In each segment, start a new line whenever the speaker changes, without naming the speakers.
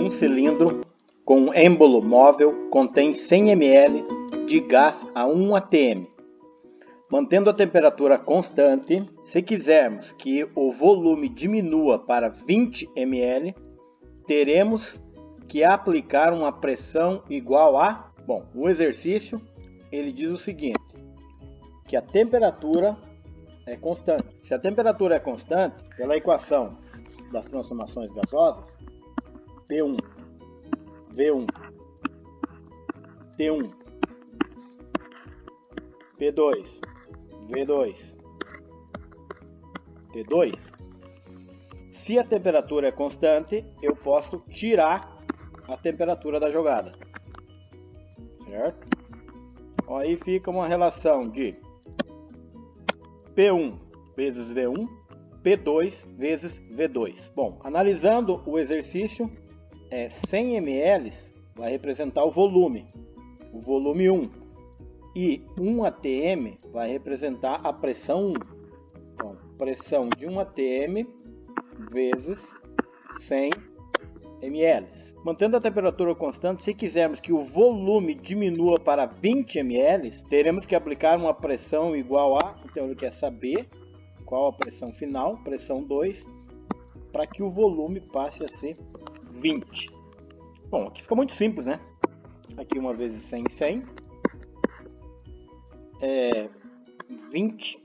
Um cilindro com êmbolo móvel contém 100 ml de gás a 1 atm. Mantendo a temperatura constante, se quisermos que o volume diminua para 20 ml, teremos que aplicar uma pressão igual a... Bom, o exercício ele diz o seguinte, que a temperatura é constante. Se a temperatura é constante, pela equação das transformações gasosas, P1, V1, T1, P2, V2, T2. Se a temperatura é constante, eu posso tirar a temperatura da jogada, certo? Aí fica uma relação de P1 vezes V1, P2 vezes V2. Bom, analisando o exercício, 100 ml vai representar o volume 1, e 1 atm vai representar a pressão 1. Então, pressão de 1 atm vezes 100 ml. Mantendo a temperatura constante, se quisermos que o volume diminua para 20 ml, teremos que aplicar uma pressão igual a... Então ele quer saber qual a pressão final, pressão 2, para que o volume passe a ser 20. Bom, aqui fica muito simples, né? Aqui 1 vezes 100, 100. 20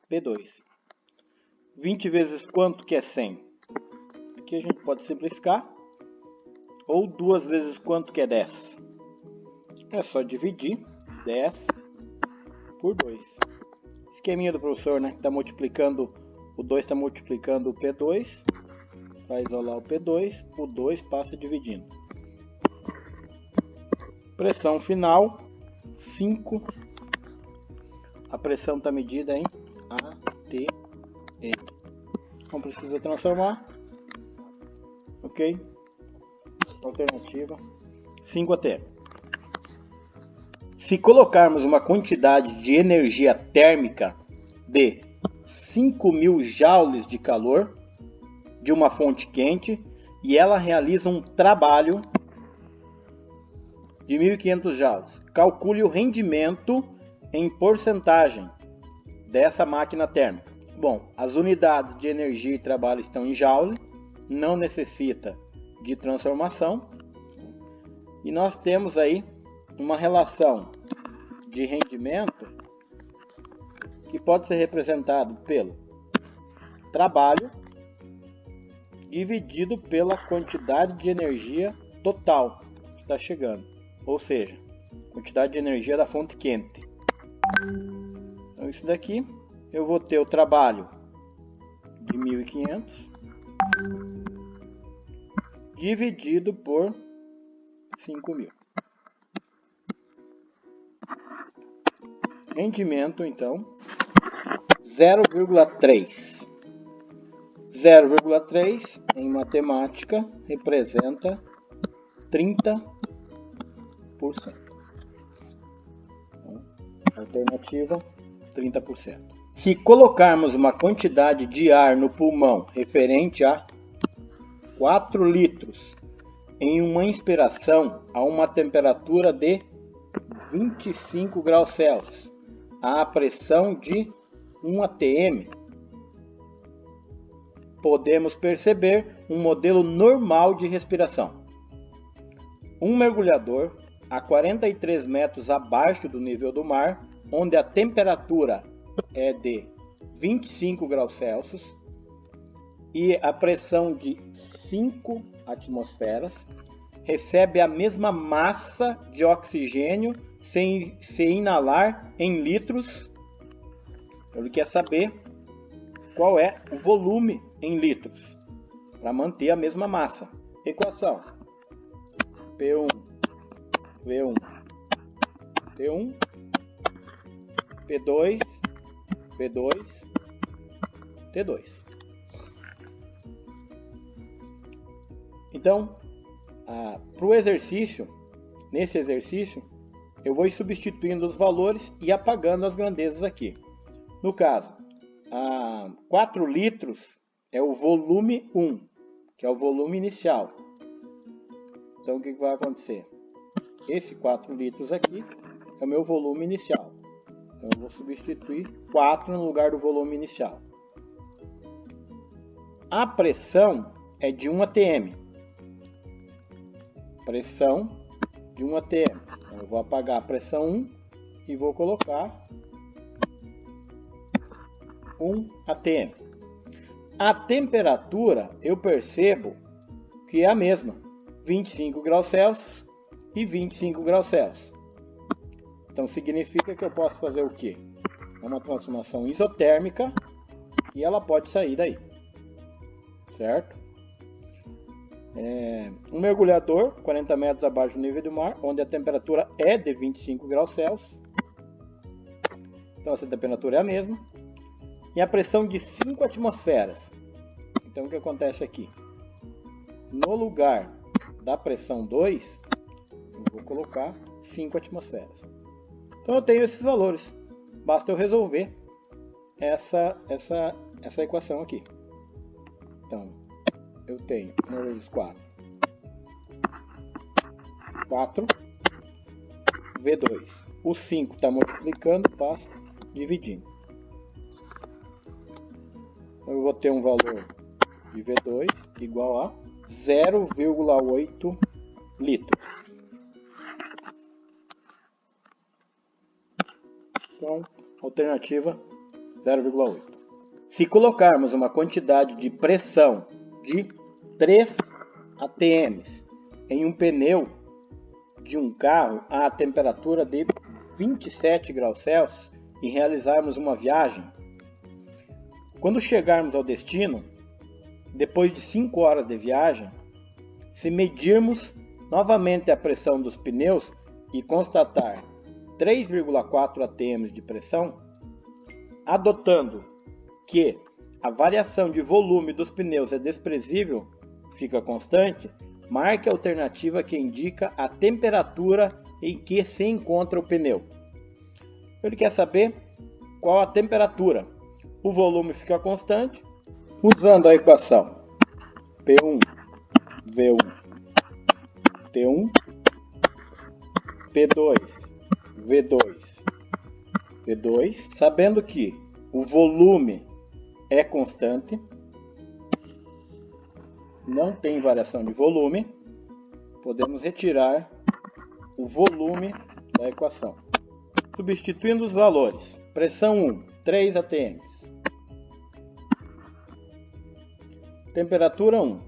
P2. 20 vezes quanto que é 100? Aqui a gente pode simplificar. Ou 2 vezes quanto que é 10? É só dividir 10 por 2. Esqueminha do professor, né? Está multiplicando, o 2 está multiplicando o P2. Para isolar o P2, o 2 passa dividindo. Pressão final, 5. A pressão está medida em ATM. Não precisa transformar. Ok? Alternativa 5 atm. Se colocarmos uma quantidade de energia térmica de 5.000 joules de calor de uma fonte quente e ela realiza um trabalho de 1.500 joules, calcule o rendimento em porcentagem dessa máquina térmica. Bom, as unidades de energia e trabalho estão em joule, não necessita de transformação, e nós temos aí uma relação de rendimento que pode ser representado pelo trabalho dividido pela quantidade de energia total que está chegando, ou seja, quantidade de energia da fonte quente. Então isso daqui eu vou ter o trabalho de 1.500 dividido por 5.000. Rendimento, então, 0,3. 0,3 em matemática representa 30%. Então, alternativa, 30%. Se colocarmos uma quantidade de ar no pulmão referente a 4 litros em uma inspiração a uma temperatura de 25 graus Celsius, a pressão de 1 atm, podemos perceber um modelo normal de respiração. Um mergulhador a 43 metros abaixo do nível do mar, onde a temperatura é de 25 graus Celsius e a pressão de 5 atmosferas, recebe a mesma massa de oxigênio sem se inalar em litros. Ele quer saber qual é o volume em litros para manter a mesma massa. Equação: P1, V1, T1, P2, V2, T2. Então, para o exercício, nesse exercício, eu vou substituindo os valores e apagando as grandezas aqui. No caso, 4 litros é o volume 1, que é o volume inicial. Então o que vai acontecer? Esse 4 litros aqui é o meu volume inicial. Então eu vou substituir 4 no lugar do volume inicial. A pressão é de 1 atm. Pressão de 1 atm. Então eu vou apagar a pressão 1 e vou colocar 1 atm. A temperatura eu percebo que é a mesma, 25 graus Celsius e 25 graus Celsius. Então significa que eu posso fazer o quê? É uma transformação isotérmica e ela pode sair daí, certo? Um mergulhador 40 metros abaixo do nível do mar, onde a temperatura é de 25 graus Celsius. Então essa temperatura é a mesma. E a pressão de 5 atmosferas. Então o que acontece aqui? No lugar da pressão 2, eu vou colocar 5 atmosferas. Então eu tenho esses valores. Basta eu resolver essa equação aqui. Então eu tenho 1 vezes 4. 4 V2. O 5 está multiplicando, passo dividindo. Eu vou ter um valor de V2 igual a 0,8 litros. Então, alternativa 0,8. Se colocarmos uma quantidade de pressão de 3 atm em um pneu de um carro a temperatura de 27 graus Celsius e realizarmos uma viagem, quando chegarmos ao destino, depois de 5 horas de viagem, se medirmos novamente a pressão dos pneus e constatar 3,4 atm de pressão, adotando que a variação de volume dos pneus é desprezível, fica constante, marque a alternativa que indica a temperatura em que se encontra o pneu. Ele quer saber qual a temperatura. O volume fica constante, usando a equação P1, V1, T1, P2, V2, P2, sabendo que o volume é constante, não tem variação de volume, podemos retirar o volume da equação. Substituindo os valores, pressão 1, 3 atm. Temperatura 1,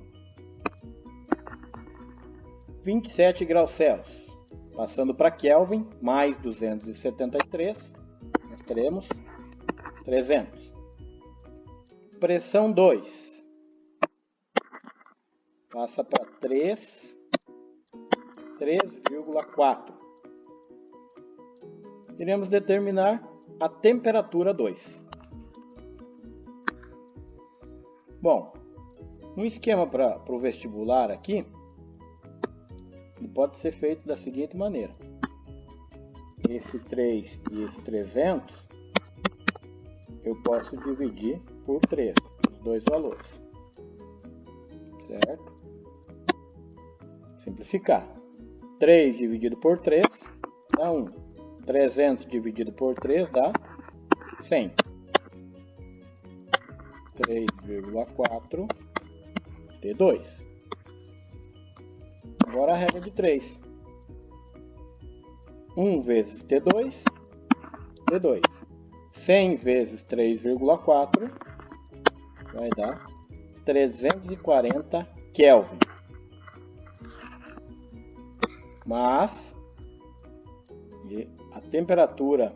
27 graus Celsius. Passando para Kelvin, mais 273, nós teremos 300. Pressão 2, passa para 3,4. Iremos determinar a temperatura 2. Bom, um esquema para o vestibular aqui, ele pode ser feito da seguinte maneira. Esse 3 e esse 300, eu posso dividir por 3, os dois valores. Certo? Simplificar. 3 dividido por 3 dá 1. 300 dividido por 3 dá 100. 3,4 T2. Agora a regra de 3. 1 vezes T2, T2. 100 vezes 3,4 vai dar 340 Kelvin. Mas a temperatura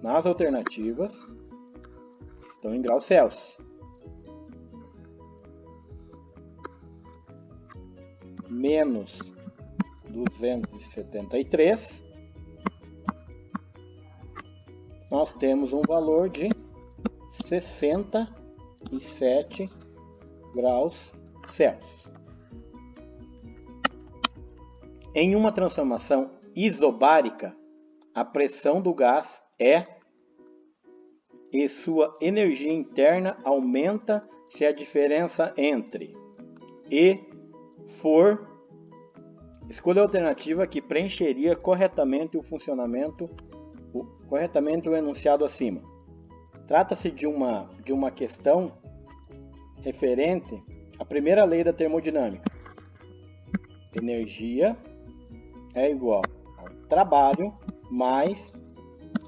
nas alternativas estão em graus Celsius. Menos 273, nós temos um valor de 67 graus Celsius. Em uma transformação isobárica, a pressão do gás e sua energia interna aumenta se a diferença entre E for Escolha a alternativa que preencheria corretamente o enunciado acima. Trata-se de uma questão referente à primeira lei da termodinâmica. Energia é igual ao trabalho mais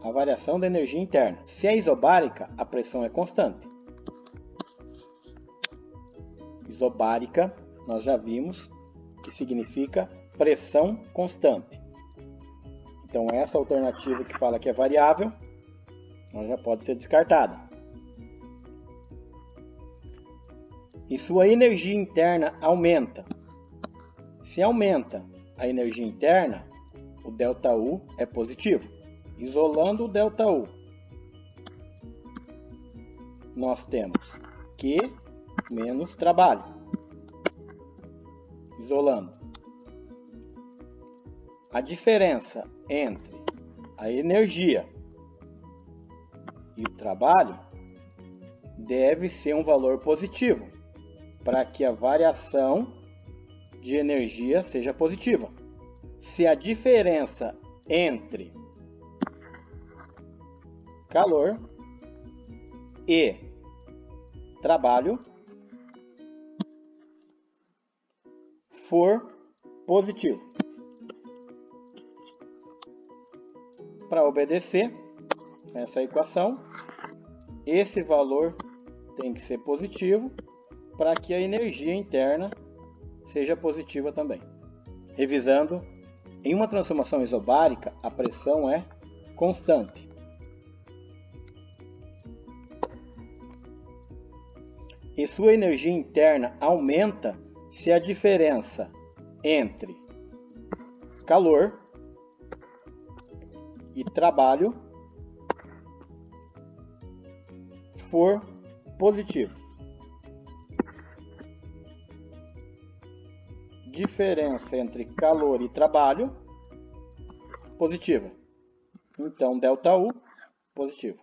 a variação da energia interna. Se é isobárica, a pressão é constante. Isobárica, nós já vimos que significa pressão constante. Então, essa alternativa que fala que é variável, ela já pode ser descartada. E sua energia interna aumenta. Se aumenta a energia interna, o ΔU é positivo. Isolando o ΔU, nós temos Q menos trabalho. Isolando. A diferença entre a energia e o trabalho deve ser um valor positivo, para que a variação de energia seja positiva. Se a diferença entre calor e trabalho for positivo. Para obedecer essa equação, esse valor tem que ser positivo para que a energia interna seja positiva também. Revisando, em uma transformação isobárica, a pressão é constante. E sua energia interna aumenta se a diferença entre calor e trabalho for positivo. Diferença entre calor e trabalho positiva. Então, ΔU positivo.